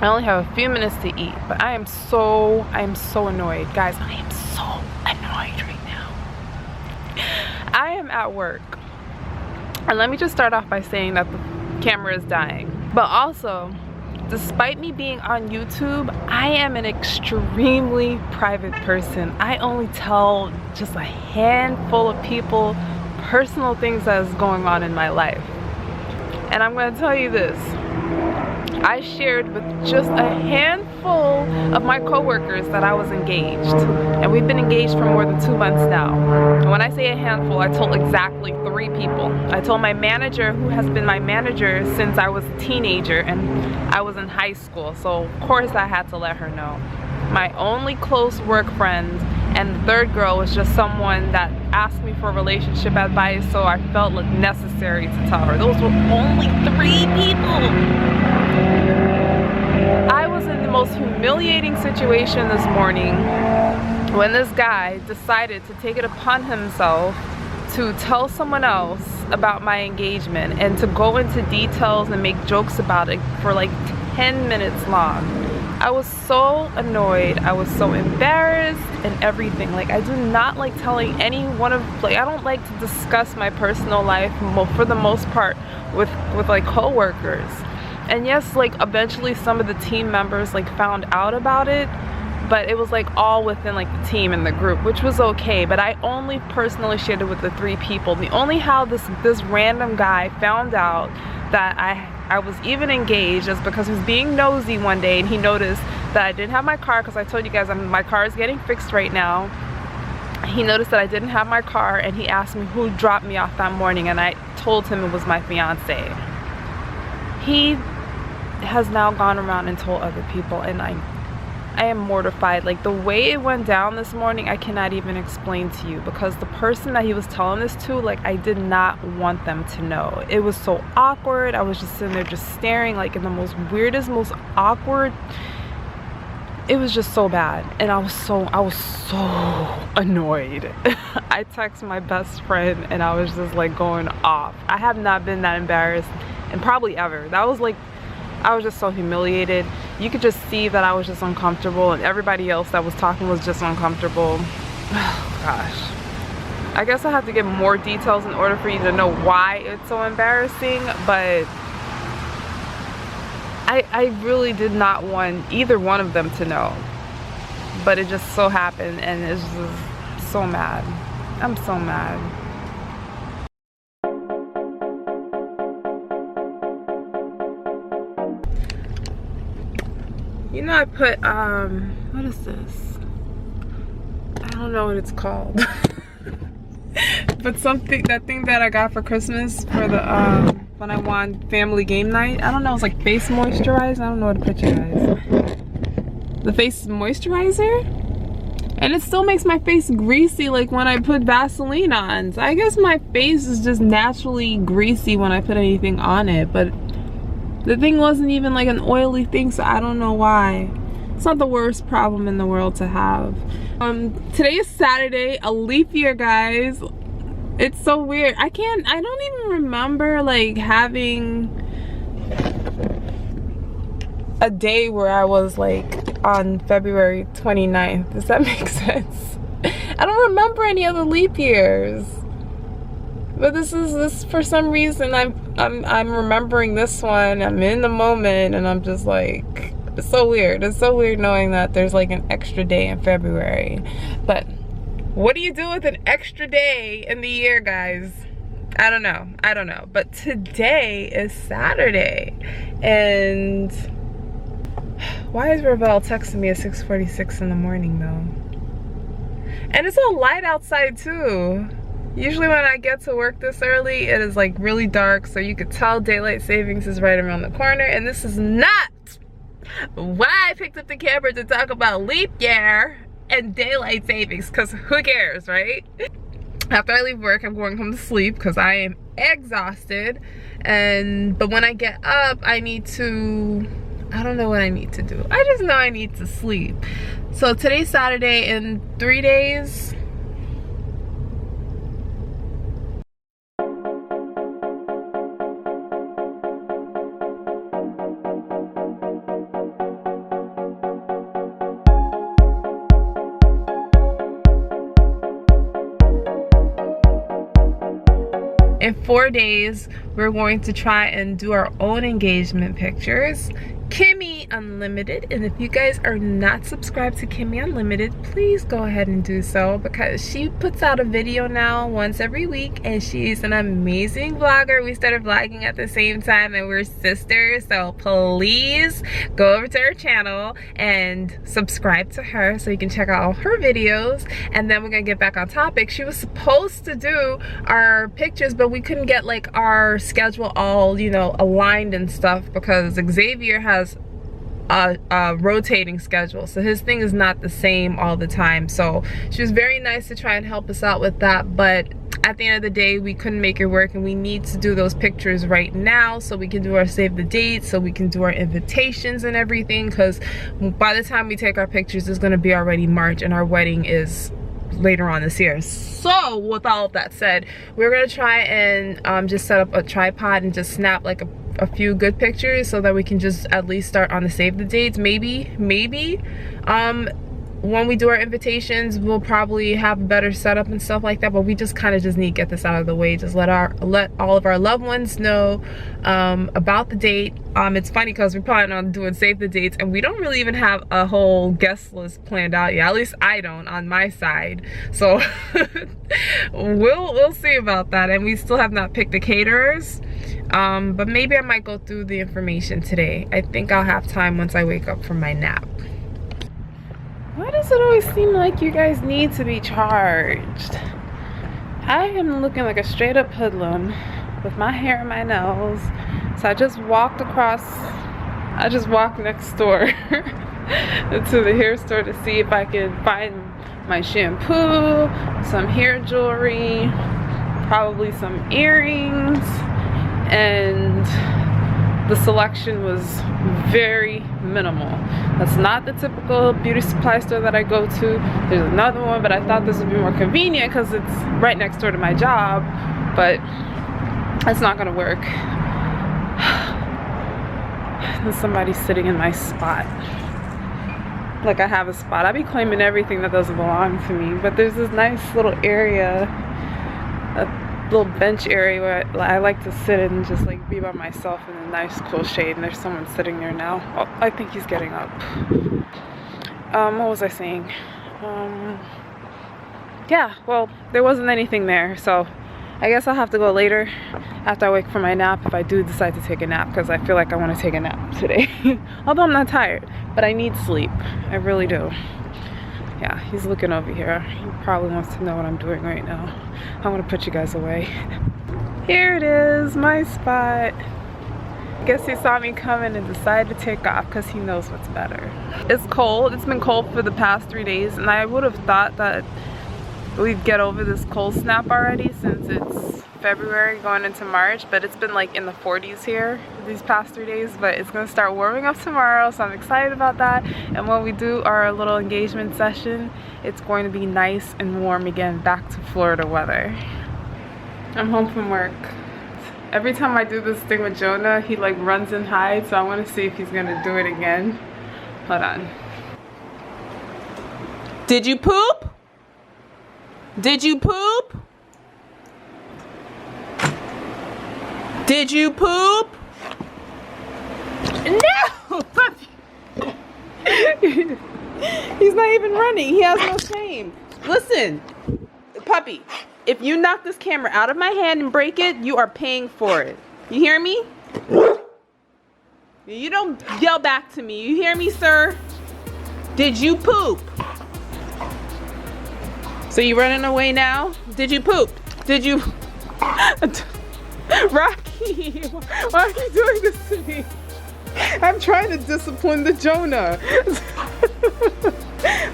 I only have a few minutes to eat, but I am so annoyed. Guys, I am so annoyed right now. I am at work. And let me just start off by saying that the camera is dying. But also, despite me being on YouTube, I am an extremely private person. I only tell just a handful of people personal things that is going on in my life. And I'm going to tell you this. I shared with just a handful of my coworkers that I was engaged. And we've been engaged for more than 2 months now. And when I say a handful, I told exactly 3 people. I told my manager, who has been my manager since I was a teenager and I was in high school. So of course I had to let her know. My only close work friend, and the third girl was just someone that asked me for relationship advice, so I felt like necessary to tell her. Those were only 3 people. I was in the most humiliating situation this morning when this guy decided to take it upon himself to tell someone else about my engagement and to go into details and make jokes about it for like 10 minutes long. I was so annoyed. I was so embarrassed and everything. Like, I do not like telling any one of, like, I don't like to discuss my personal life for the most part with like coworkers. And yes, like eventually some of the team members like found out about it, but it was like all within like the team and the group, which was okay. But I only personally shared it with the 3 people. The only how this random guy found out that I was even engaged is because he was being nosy one day and he noticed that I didn't have my car, because I told you guys my car is getting fixed right now. He noticed that I didn't have my car and he asked me who dropped me off that morning, and I told him it was my fiance. He has now gone around and told other people, and I am mortified. Like, the way it went down this morning, I cannot even explain to you, because the person that he was telling this to, like, I did not want them to know. It was so awkward. I was just sitting there just staring, like, in the most weirdest, most awkward. It was just so bad, and I was so annoyed. I texted my best friend and I was just like going off. I have not been that embarrassed and probably ever. That was like, I was just so humiliated. You could just see that I was just uncomfortable, and everybody else that was talking was just uncomfortable. Oh gosh. I guess I have to give more details in order for you to know why it's so embarrassing, but I really did not want either one of them to know. But it just so happened, and it's just so mad. I'm so mad. You know, I put, what is this? I don't know what it's called. But that thing that I got for Christmas for the, when I won family game night. I don't know, it's like face moisturizer. I don't know what to put, you guys. The face moisturizer? And it still makes my face greasy like when I put Vaseline on. So I guess my face is just naturally greasy when I put anything on it, but the thing wasn't even like an oily thing, so I don't know why. It's not the worst problem in the world to have. Today is Saturday, a leap year, guys. It's so weird. I don't even remember like having a day where I was like on February 29th. Does that make sense? I don't remember any other leap years. But this for some reason I'm remembering this one. I'm in the moment and I'm just like, it's so weird. It's so weird knowing that there's like an extra day in February. But what do you do with an extra day in the year, guys? I don't know. But today is Saturday, and why is Ravel texting me at 6:46 in the morning though? And it's all light outside too. Usually when I get to work this early, it is like really dark, so you could tell daylight savings is right around the corner. And this is not why I picked up the camera to talk about leap year and daylight savings, because who cares, right? After I leave work, I'm going home to sleep because I am exhausted. But when I get up, I don't know what I need to do. I just know I need to sleep. So today's Saturday. In 3 days, in 4 days, we're going to try and do our own engagement pictures. Kimmy Unlimited, and if you guys are not subscribed to Kimmy Unlimited, please go ahead and do so, because she puts out a video now once every week, and she's an amazing vlogger. We started vlogging at the same time, and we're sisters, so please go over to her channel and subscribe to her so you can check out all her videos. And then we're gonna get back on topic. She was supposed to do our pictures, but we couldn't get like our schedule all, you know, aligned and stuff, because Xavier has a rotating schedule, so his thing is not the same all the time. So she was very nice to try and help us out with that, but at the end of the day we couldn't make it work, and we need to do those pictures right now so we can do our save the date, so we can do our invitations and everything, because by the time we take our pictures it's going to be already March, and our wedding is later on this year. So with all of that said, we're gonna try and just set up a tripod and just snap like a few good pictures so that we can just at least start on the save the dates. Maybe when we do our invitations we'll probably have a better setup and stuff like that, but we just kind of just need to get this out of the way. Just let all of our loved ones know about the date. It's funny because we're planning on doing save the dates, and we don't really even have a whole guest list planned out yet. At least I don't on my side, so we'll see about that. And we still have not picked the caterers, but maybe I might go through the information today. I think I'll have time once I wake up from my nap. Why does it always seem like you guys need to be charged? I am looking like a straight up hoodlum with my hair and my nails. So I just walked next door to the hair store to see if I could find my shampoo, some hair jewelry, probably some earrings, and the selection was very minimal. That's not the typical beauty supply store that I go to. There's another one, but I thought this would be more convenient because it's right next door to my job, but it's not gonna work. There's somebody sitting in my spot. Like I have a spot. I be claiming everything that doesn't belong to me, but there's this nice little area, a little bench area where I like to sit and just like be by myself in a nice cool shade, and there's someone sitting there now. Oh, I think he's getting up. What was I saying? Yeah, well, there wasn't anything there, so I guess I'll have to go later after I wake from my nap, if I do decide to take a nap, because I feel like I want to take a nap today. Although I'm not tired, but I need sleep. I really do. Yeah, he's looking over here. He probably wants to know what I'm doing right now. I want to put you guys away. Here it is, my spot. I guess he saw me coming and decided to take off because he knows what's better. It's cold. It's been cold for the past 3 days, and I would have thought that we'd get over this cold snap already since it's February going into March, but it's been like in the 40s here these past 3 days. But it's gonna start warming up tomorrow, so I'm excited about that. And when we do our little engagement session, it's going to be nice and warm again, back to Florida weather. I'm home from work. Every time I do this thing with Jonah, he like runs and hides, so I want to see if he's gonna do it again. Hold on. Did you poop? Did you poop? Did you poop? No! He's not even running. He has no shame. Listen, puppy, if you knock this camera out of my hand and break it, you are paying for it. You hear me? You don't yell back to me. You hear me, sir? Did you poop? So you running away now? Did you poop? Did you? Rocky, why are you doing this to me? I'm trying to discipline the Jonah.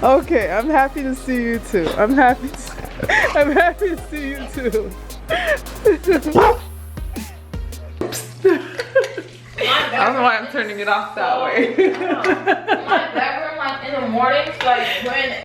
Okay, I'm happy to see you too. I'm happy to see you too. I don't know why I'm turning it off that way. My bedroom, like in the mornings, like when